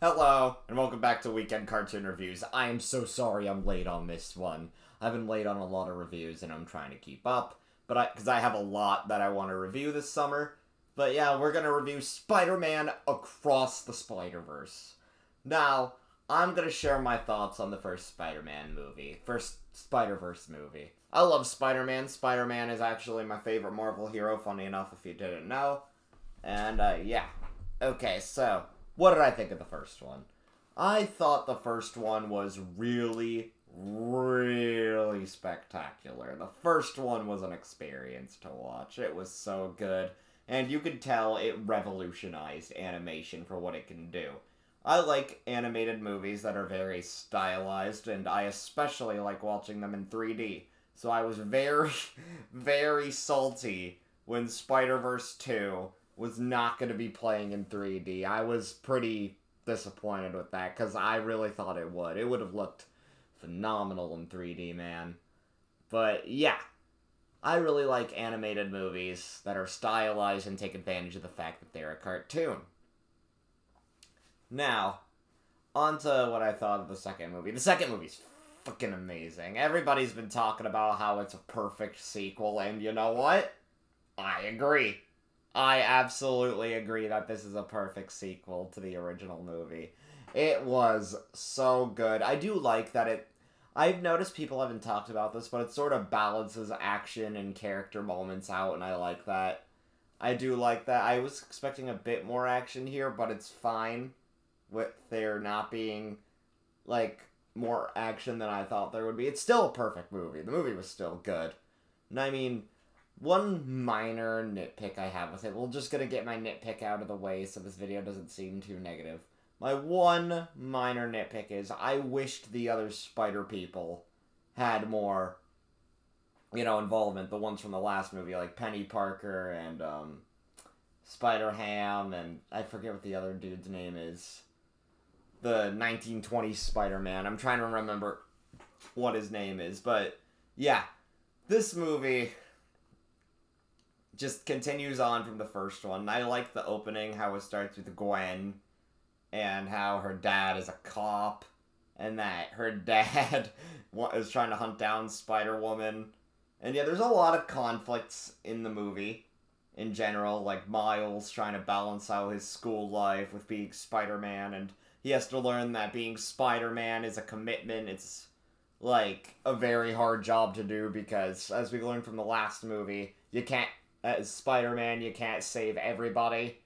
Hello, and welcome back to Weekend Cartoon Reviews. I am so sorry I'm late on this one. I've been late on a lot of reviews, and I'm trying to keep up, because I have a lot that I want to review this summer. But yeah, we're going to review Spider-Man Across the Spider-Verse. Now, I'm going to share my thoughts on the first Spider-Man movie, first Spider-Verse movie. I love Spider-Man. Spider-Man is actually my favorite Marvel hero, funny enough if you didn't know. And, yeah. Okay, so what did I think of the first one? I thought the first one was really spectacular. The first one was an experience to watch. It was so good. And you could tell it revolutionized animation for what it can do. I like animated movies that are very stylized, and I especially like watching them in 3D. So I was very salty when Spider-Verse 2 was not going to be playing in 3D. I was pretty disappointed with that, because I really thought it would. It would have looked phenomenal in 3D, man. But, yeah. I really like animated movies that are stylized and take advantage of the fact that they're a cartoon. Now, on to what I thought of the second movie. The second movie's fucking amazing. Everybody's been talking about how it's a perfect sequel, and you know what? I agree. I absolutely agree that this is a perfect sequel to the original movie. It was so good. I do like that I've noticed people haven't talked about this, but it sort of balances action and character moments out, and I like that. I do like that. I was expecting a bit more action here, but it's fine with there not being, like, more action than I thought there would be. It's still a perfect movie. The movie was still good. And I mean, one minor nitpick I have with it, we're just gonna get my nitpick out of the way so this video doesn't seem too negative. My one minor nitpick is I wished the other Spider people had more, involvement. The ones from the last movie, like Penny Parker and Spider-Ham, and I forget what the other dude's name is. The 1920s Spider-Man. I'm trying to remember what his name is, but yeah, this movie just continues on from the first one. I like the opening, how it starts with Gwen, and how her dad is a cop, and that her dad is trying to hunt down Spider-Woman. And yeah, there's a lot of conflicts in the movie in general, like Miles trying to balance out his school life with being Spider-Man, and he has to learn that being Spider-Man is a commitment. It's, like, a very hard job to do, because, as we learned from the last movie, as Spider-Man, you can't save everybody,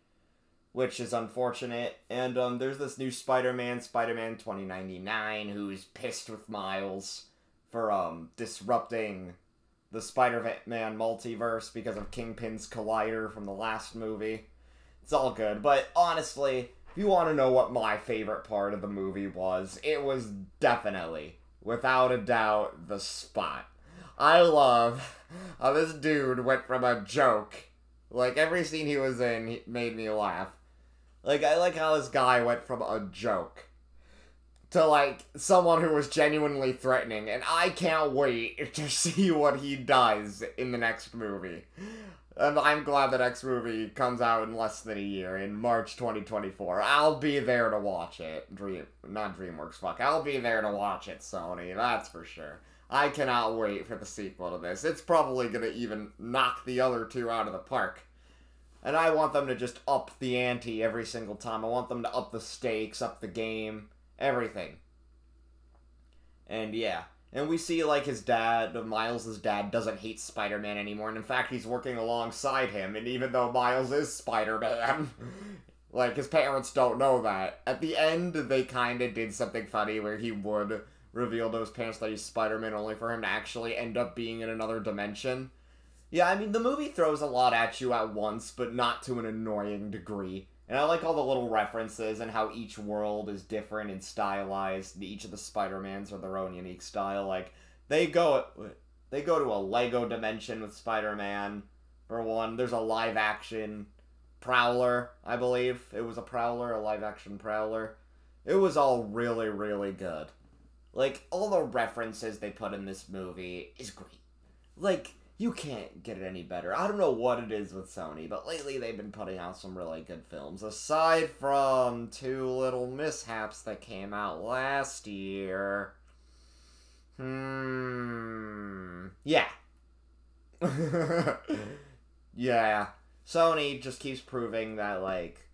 which is unfortunate. And there's this new Spider-Man 2099, who's pissed with Miles for disrupting the Spider-Man multiverse because of Kingpin's collider from the last movie. It's all good, but honestly, if you want to know what my favorite part of the movie was, it was definitely, without a doubt, the spot. I love how this dude went from a joke, like every scene he was in made me laugh. Like, I like how this guy went from a joke to, like, someone who was genuinely threatening, and I can't wait to see what he does in the next movie. And I'm glad the next movie comes out in less than a year, in March 2024. I'll be there to watch it. Not DreamWorks, fuck. I'll be there to watch it, Sony, that's for sure. I cannot wait for the sequel to this. It's probably gonna even knock the other two out of the park. And I want them to just up the ante every single time. I want them to up the stakes, up the game, everything. And yeah. And we see, like, his dad, Miles' dad, doesn't hate Spider-Man anymore. And in fact, he's working alongside him. And even though Miles is Spider-Man, like, his parents don't know that. At the end, they kind of did something funny where he would reveal to his parents that he's Spider-Man only for him to actually end up being in another dimension. Yeah, I mean, the movie throws a lot at you at once, but not to an annoying degree. And I like all the little references and how each world is different and stylized. Each of the Spider-Mans are their own unique style. Like, they go to a Lego dimension with Spider-Man, for one. There's a live-action Prowler, I believe. It was a live-action Prowler. It was all really good. Like, all the references they put in this movie is great. Like, You can't get it any better. I don't know what it is with Sony, but lately they've been putting out some really good films. Aside from two little mishaps that came out last year. Yeah. Yeah. Sony just keeps proving that, like,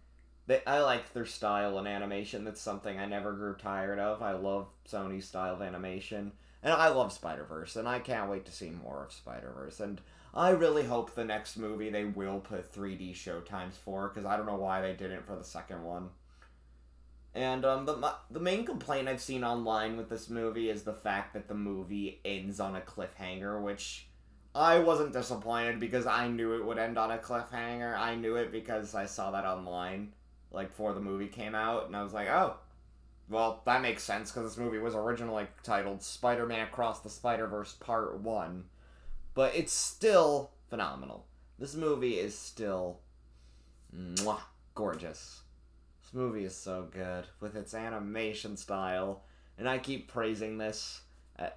I like their style and animation. That's something I never grew tired of. I love Sony's style of animation. And I love Spider-Verse, and I can't wait to see more of Spider-Verse. And I really hope the next movie they will put 3D showtimes for, because I don't know why they didn't for the second one. And the main complaint I've seen online with this movie is the fact that the movie ends on a cliffhanger, which I wasn't disappointed because I knew it would end on a cliffhanger. I knew it because I saw that online, like, before the movie came out, and I was like, oh, well, that makes sense, because this movie was originally titled Spider-Man Across the Spider-Verse Part 1. But it's still phenomenal. This movie is still gorgeous. This movie is so good, with its animation style, and I keep praising this.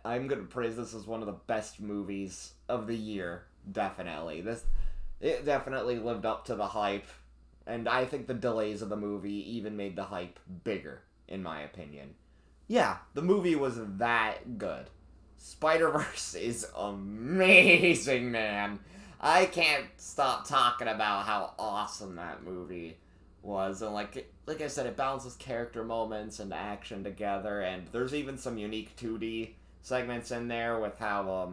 I'm going to praise this as one of the best movies of the year, definitely. It definitely lived up to the hype, and I think the delays of the movie even made the hype bigger, in my opinion. Yeah, the movie was that good. Spider-Verse is amazing, man. I can't stop talking about how awesome that movie was. And like I said, it balances character moments and action together, and there's even some unique 2D segments in there with how,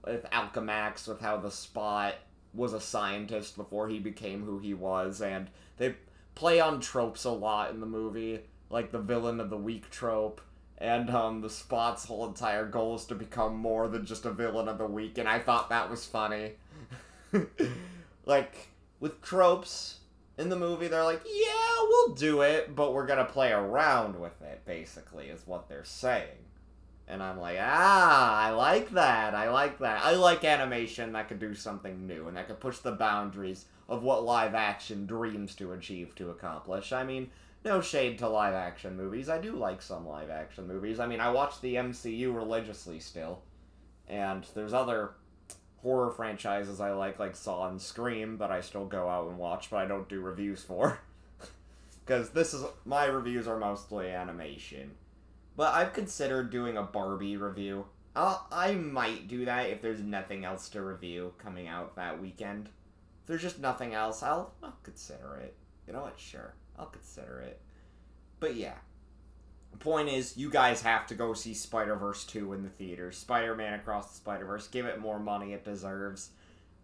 with Alchemax, with how the Spot was a scientist before he became who he was, and they play on tropes a lot in the movie, like the villain of the week trope, and the Spot's whole entire goal is to become more than just a villain of the week, and I thought that was funny. Like, with tropes in the movie, they're like, yeah, we'll do it, but we're gonna play around with it, basically, is what they're saying. And I'm like, I like that, I like that. I like animation that could do something new, and that could push the boundaries of what live-action dreams to achieve to accomplish. I mean, no shade to live-action movies. I do like some live-action movies. I mean, I watch the MCU religiously still. And there's other horror franchises I like Saw and Scream, that I still go out and watch, but I don't do reviews for. Because my reviews are mostly animation. But I've considered doing a Barbie review. I might do that if there's nothing else to review coming out that weekend. If there's just nothing else, I'll consider it. You know what? Sure. I'll consider it. But yeah. The point is, you guys have to go see Spider-Verse 2 in the theaters. Spider-Man Across the Spider-Verse. Give it more money it deserves.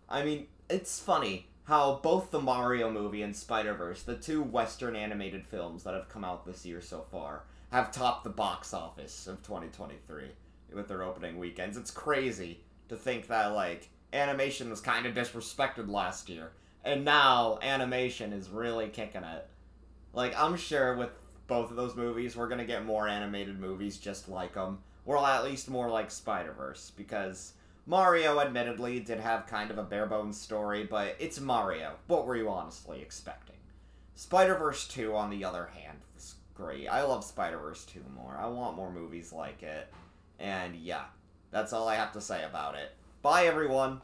I mean, it's funny how both the Mario movie and Spider-Verse, the two Western animated films that have come out this year so far, have topped the box office of 2023 with their opening weekends. It's crazy to think that, like, animation was kind of disrespected last year, and now animation is really kicking it. Like, I'm sure with both of those movies, we're gonna get more animated movies just like them, or at least more like Spider-Verse, because Mario, admittedly, did have kind of a bare-bones story, but it's Mario. What were you honestly expecting? Spider-Verse 2, on the other hand, was great. I love Spider-Verse 2 more. I want more movies like it. And yeah, that's all I have to say about it. Bye, everyone!